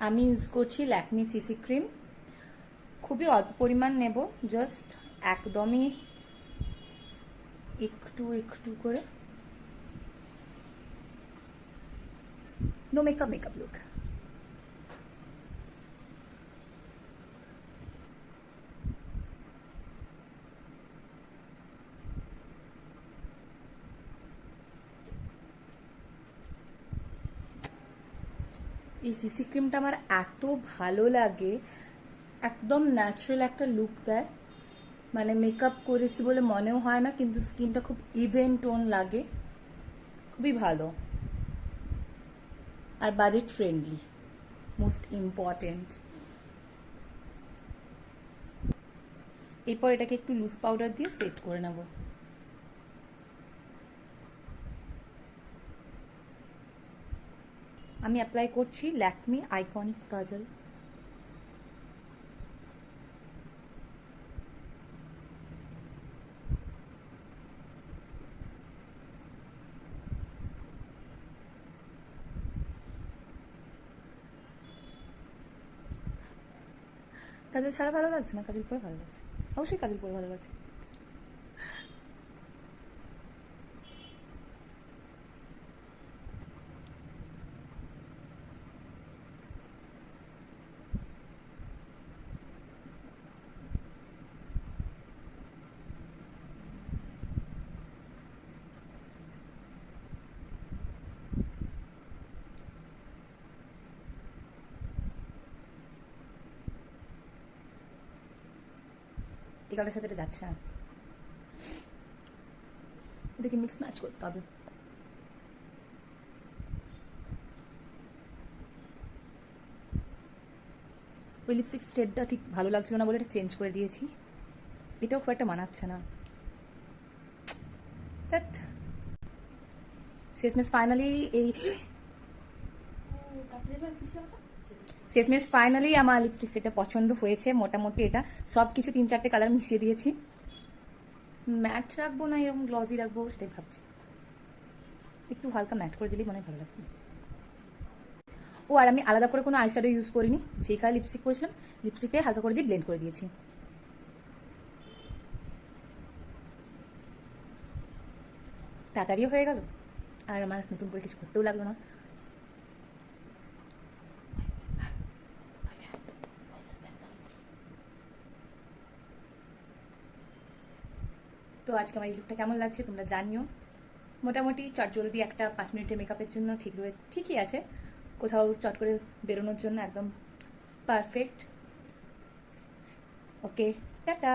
আমি ইউজ করছি Lakme CC cream. খুবই অল্প পরিমাণ নেব, জাস্ট একদমই একটু একটু করে। No makeup makeup look. এই সিসি ক্রিমটা আমার এত ভালো লাগে, একদম ন্যাচারাল একটা লুক দেয়, মানে মেকআপ করেছি বলে মনেও হয় না, কিন্তু স্কিনটা খুব ইভেন টোন লাগে, খুবই ভালো। আর বাজেট ফ্রেন্ডলি, মোস্ট ইম্পর্টেন্ট। এরপর এটাকে একটু লুজ পাউডার দিয়ে সেট করে নেব। আমি অ্যাপ্লাই করছি ল্যাকমি আইকনিক কাজল। কাজল ছাড়া ভালো লাগছে না, কাজল পরে ভালো লাগছে, অবশ্যই কাজল পরে ভালো লাগছে। এই কালারের সাথে এটা যাচ্ছে না, এটাকে মিক্স ম্যাচ করতে হবে। ওই লিপস্টিক শেডটা ঠিক ভালো লাগছিল না বলে এটা চেঞ্জ করে দিয়েছি, এটাও খুব একটা মানাচ্ছে না। শেষমেশ ফাইনালি আমার লিপস্টিক সেটটা পছন্দ হয়েছে মোটামুটি। এটা সব কিছু 3-4টে কালার মিশিয়ে দিয়েছি। ম্যাট রাখবো না এরকম গ্লসি রাখবো সেটাই ভাবছি, একটু হালকা ম্যাট করে দিলেই মনে হয় ভালো লাগবে। ও আর আমি আলাদা করে কোনো আইশ্যাডো ইউজ করিনি, যেই কালার লিপস্টিক করেছিলাম লিপস্টিকটাই হালকা করে দিয়ে ব্লেন্ড করে দিয়েছি। তাড়াতাড়িও হয়ে গেল, আর আমার নতুন করে কিছু করতেও লাগলো না। তো আজকে আমার এই লুকটা কেমন লাগছে তোমরা জানিও। মোটামুটি চটজলদি একটা 5 মিনিটের মেকআপের জন্য ঠিকই আছে, কোথাও চট করে বেরোনোর জন্য একদম পারফেক্ট। ওকে, টাটা।